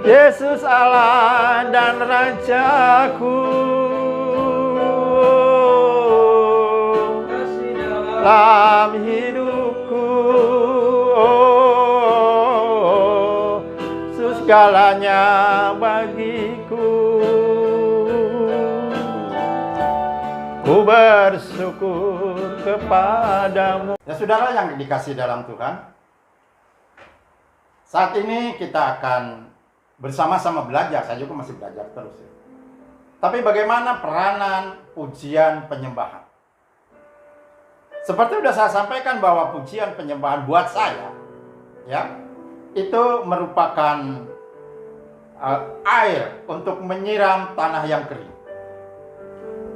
Yesus Allah dan Rajaku, dalam hidupku, segalanya bagiku. Ku bersyukur kepadamu. Ya saudara yang dikasihi dalam Tuhan, saat ini kita akan bersama-sama belajar. Saya juga masih belajar terus ya. Tapi bagaimana peranan pujian penyembahan? Seperti sudah saya sampaikan bahwa pujian penyembahan buat saya, ya, itu merupakan air untuk menyiram tanah yang kering.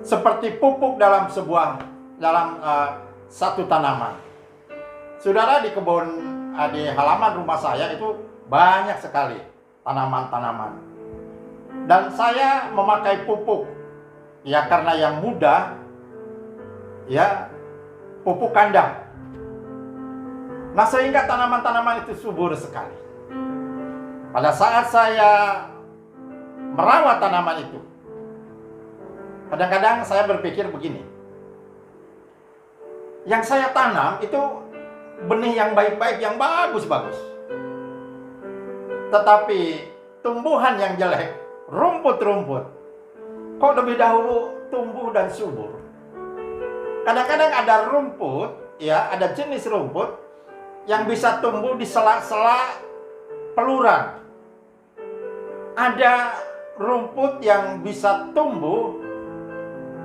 Seperti pupuk dalam satu tanaman. Saudara, di kebun di halaman rumah saya itu banyak sekali tanaman-tanaman. Dan saya memakai pupuk ya karena yang mudah ya pupuk kandang. Nah, sehingga tanaman-tanaman itu subur sekali. Pada saat saya merawat tanaman itu, kadang-kadang saya berpikir begini. Yang saya tanam itu benih yang baik-baik, yang bagus-bagus. Tetapi tumbuhan yang jelek, rumput-rumput, kok lebih dahulu tumbuh dan subur. Kadang-kadang ada rumput, ya, ada jenis rumput yang bisa tumbuh di sela-sela peluran. Ada rumput yang bisa tumbuh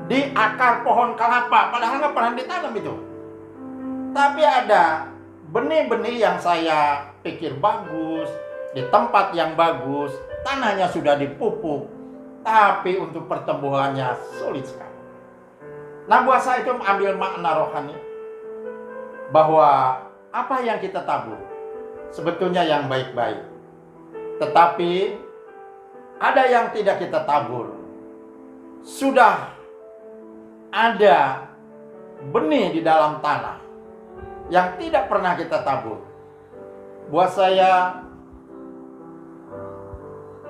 di akar pohon kelapa, padahal nggak pernah ditanam itu. Tapi ada benih-benih yang saya pikir bagus, di tempat yang bagus, tanahnya sudah dipupuk, tapi untuk pertumbuhannya sulit sekali. Nah, buat saya itu ambil makna rohani, bahwa apa yang kita tabur sebetulnya yang baik-baik. Tetapi ada yang tidak kita tabur. Sudah ada benih di dalam tanah yang tidak pernah kita tabur. Buat saya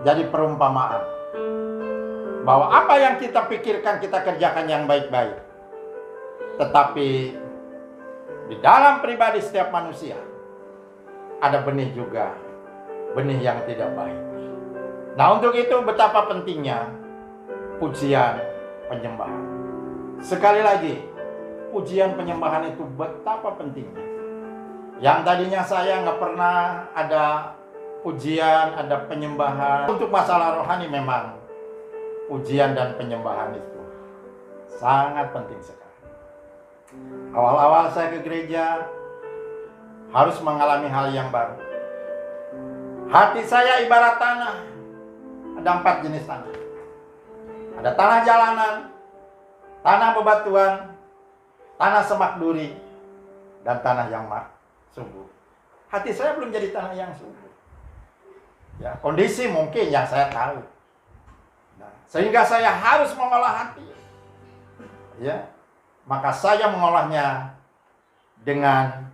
jadi perumpamaan bahwa apa yang kita pikirkan kita kerjakan yang baik-baik. Tetapi di dalam pribadi setiap manusia ada benih juga, benih yang tidak baik. Nah, untuk itu betapa pentingnya pujian penyembahan. Sekali lagi, pujian penyembahan itu betapa pentingnya. Yang tadinya saya nggak pernah ada pujian, ada penyembahan. Untuk masalah rohani memang pujian dan penyembahan itu sangat penting sekali. Awal-awal saya ke gereja harus mengalami hal yang baru. Hati saya ibarat tanah. Ada 4 jenis tanah. Ada tanah jalanan, tanah bebatuan, tanah semak duri, dan tanah yang subur. Hati saya belum jadi tanah yang subur. Ya, kondisi mungkin yang saya tahu. Nah, sehingga saya harus mengolah hati. Ya, maka saya mengolahnya dengan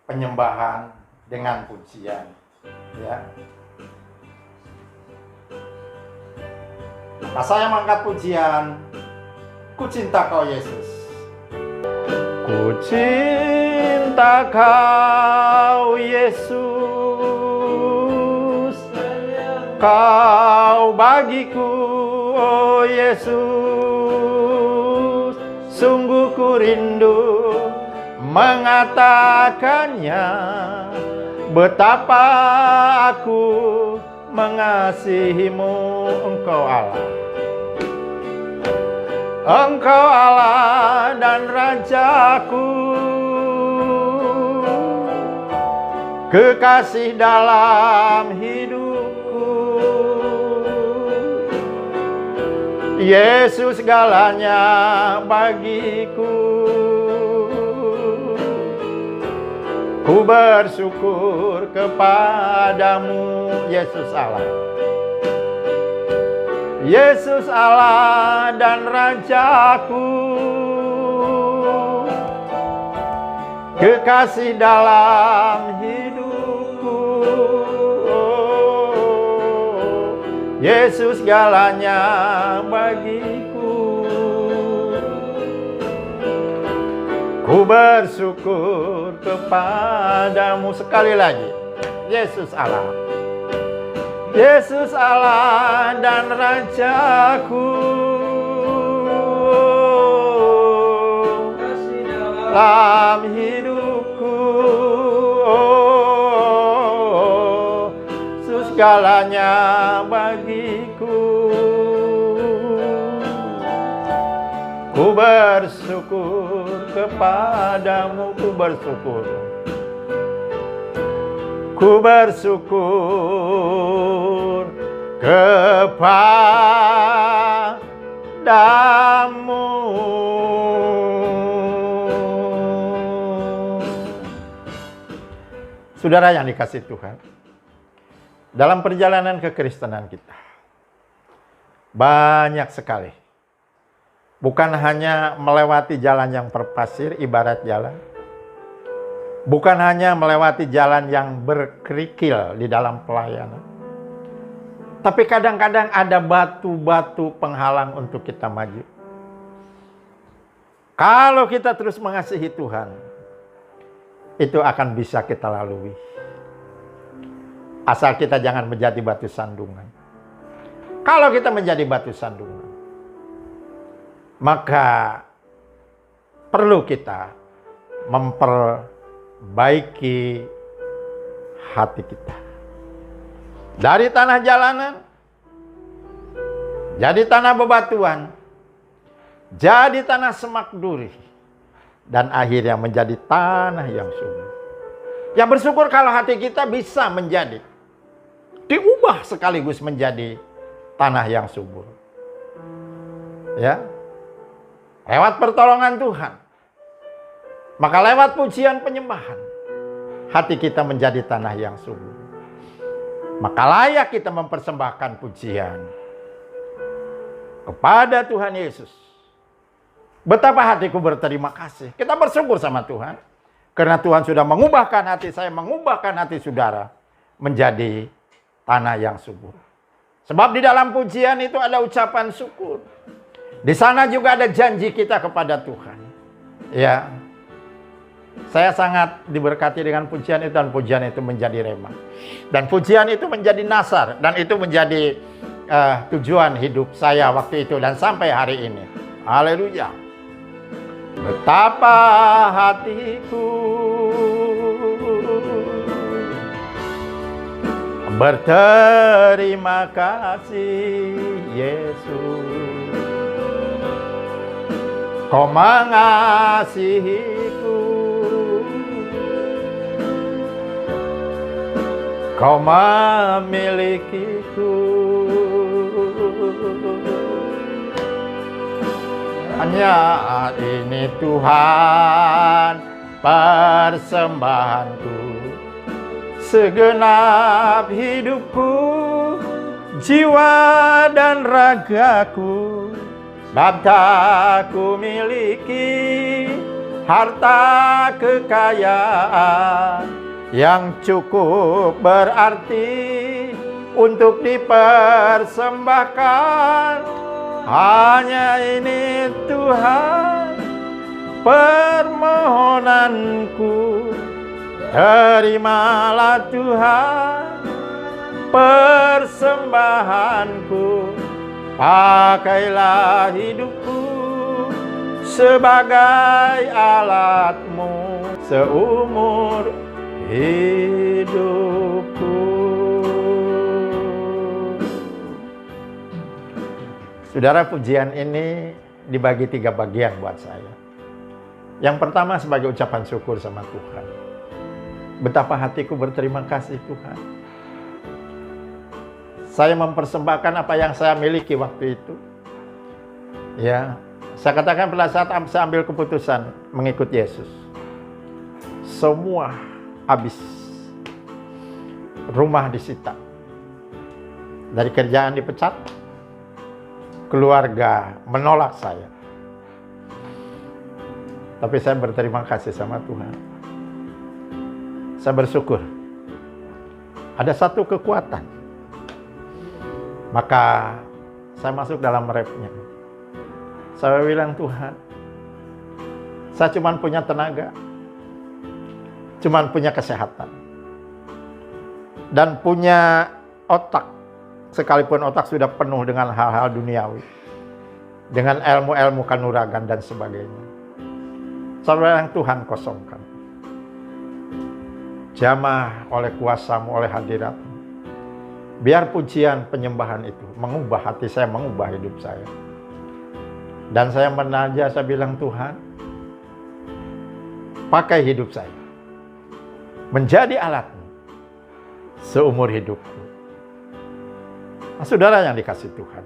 penyembahan, dengan pujian. Ya. Maka saya mengangkat pujian, ku cinta kau Yesus. Ku cinta kau Yesus, kau bagiku, oh Yesus. Sungguh ku rindu mengatakannya, betapa aku mengasihimu, Engkau Allah. Engkau Allah dan Rajaku, kekasih dalam hidupku. Yesus segalanya bagiku. Ku bersyukur kepadamu, Yesus Allah. Yesus Allah dan Rajaku, kekasih dalam hidupku. Yesus segalanya bagiku. Ku bersyukur kepadamu. Sekali lagi, Yesus Allah. Yesus Allah dan Rajaku, dalam hidupku. Yesus segalanya bagiku. Ku bersyukur kepadamu, ku bersyukur. Ku bersyukur kepadamu. Saudara yang dikasihi Tuhan, dalam perjalanan kekristenan kita, banyak sekali. Bukan hanya melewati jalan yang berpasir, ibarat jalan. Bukan hanya melewati jalan yang berkerikil di dalam pelayanan. Tapi kadang-kadang ada batu-batu penghalang untuk kita maju. Kalau kita terus mengasihi Tuhan, itu akan bisa kita lalui. Asal kita jangan menjadi batu sandungan. Kalau kita menjadi batu sandungan, maka perlu kita memperbaiki hati kita. Dari tanah jalanan, jadi tanah bebatuan, jadi tanah semak duri, dan akhirnya menjadi tanah yang subur. Ya bersyukur kalau hati kita bisa menjadi, diubah sekaligus menjadi tanah yang subur. Ya, lewat pertolongan Tuhan, maka lewat pujian penyembahan, hati kita menjadi tanah yang subur. Maka layak kita mempersembahkan pujian kepada Tuhan Yesus. Betapa hatiku berterima kasih. Kita bersyukur sama Tuhan, karena Tuhan sudah mengubahkan hati saya, mengubahkan hati saudara menjadi tanah yang subur. Sebab di dalam pujian itu ada ucapan syukur. Di sana juga ada janji kita kepada Tuhan. Ya, saya sangat diberkati dengan pujian itu, dan pujian itu menjadi rema. Dan pujian itu menjadi nasar, dan itu menjadi tujuan hidup saya waktu itu dan sampai hari ini. Haleluya. Betapa hatiku berterima kasih, Yesus. Kau mengasihiku, Kau memilikiku. Hanya ini Tuhan persembahanku, segenap hidupku, jiwa dan ragaku. Bab tak ku miliki harta kekayaan yang cukup berarti untuk dipersembahkan. Hanya ini Tuhan permohonanku. Terimalah Tuhan persembahanku. Pakailah hidupku sebagai alat-Mu seumur hidupku. Saudara, pujian ini dibagi 3 bagian buat saya. Yang pertama sebagai ucapan syukur sama Tuhan. Betapa hatiku berterima kasih Tuhan. Saya mempersembahkan apa yang saya miliki waktu itu. Ya, saya katakan pada saat saya ambil keputusan mengikut Yesus, semua habis. Rumah disita, dari kerjaan dipecat, keluarga menolak saya. Tapi saya berterima kasih sama Tuhan. Saya bersyukur ada satu kekuatan Maka saya masuk dalam rapnya. Saya bilang, Tuhan, saya cuma punya tenaga, cuma punya kesehatan, dan punya otak, sekalipun otak sudah penuh dengan hal-hal duniawi, dengan ilmu-ilmu kanuragan dan sebagainya. Saya bilang, Tuhan, kosongkan. Jamah oleh kuasa-Mu, oleh hadirat-Mu. Biar pujian penyembahan itu mengubah hati saya, mengubah hidup saya. Dan saya menajah, saya bilang, Tuhan, pakai hidup saya menjadi alat-Mu seumur hidupku. Nah, saudara yang dikasih Tuhan,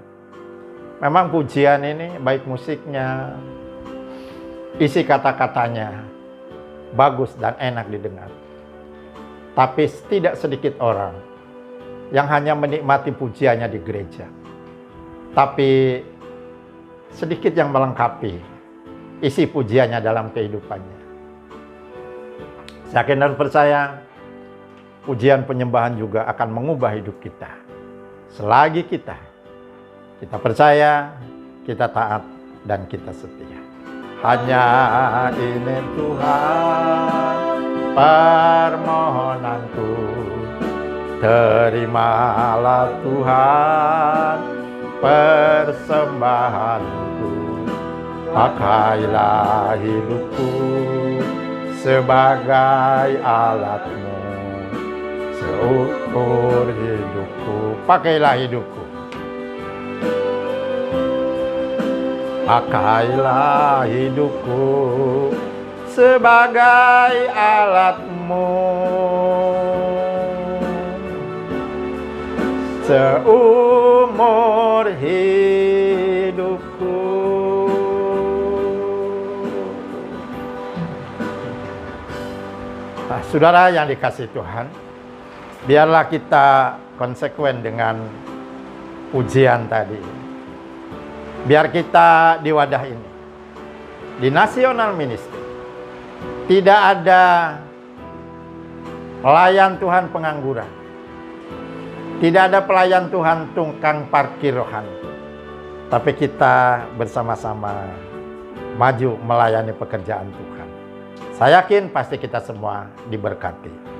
memang pujian ini baik musiknya, isi kata-katanya bagus dan enak didengar. Tapi tidak sedikit orang yang hanya menikmati pujiannya di gereja, tapi sedikit yang melengkapi isi pujiannya dalam kehidupannya. Saya yakin dan percaya pujian penyembahan juga akan mengubah hidup kita. Selagi kita percaya, kita taat, dan kita setia. Hanya ini Tuhan permohonanku, terimalah Tuhan persembahanku, pakailah hidupku sebagai alat-Mu seumur hidupku. Pakailah hidupku, pakailah hidupku sebagai alat-Mu seumur hidupku. Nah, saudara yang dikasih Tuhan, biarlah kita konsekuen dengan pujian tadi. Biar kita di wadah ini, di National Ministry, tidak ada pelayan Tuhan pengangguran. Tidak ada pelayan Tuhan tukang parkir rohani. Tapi kita bersama-sama maju melayani pekerjaan Tuhan. Saya yakin pasti kita semua diberkati.